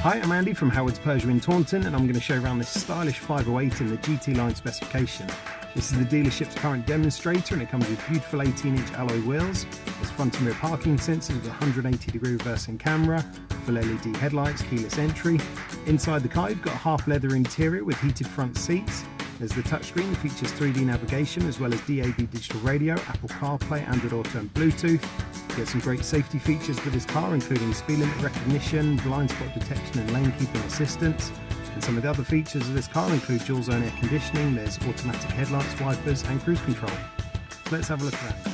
Hi, I'm Andy from Howard's Peugeot in Taunton, and I'm going to show you around this stylish 508 in the GT line specification. This is the dealership's current demonstrator, and it comes with beautiful 18-inch alloy wheels. There's front and rear parking sensors with a 180-degree reversing camera, full LED headlights, keyless entry. Inside the car you've got a half leather interior with heated front seats. There's the touchscreen that features 3D navigation as well as DAB digital radio, Apple CarPlay, Android Auto and Bluetooth. You get some great safety features with this car, including speed limit recognition, blind spot detection and lane keeping assistance. And some of the other features of this car include dual zone air conditioning, there's automatic headlights, wipers and cruise control. So let's have a look around.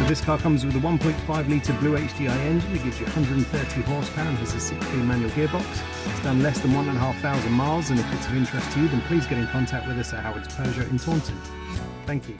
This car comes with a 1.5 litre Blue HDI engine that gives you 130 horsepower and has a 6-speed manual gearbox. It's done less than 1,500 miles, and if it's of interest to you, then please get in contact with us at Howard's Peugeot in Taunton. Thank you.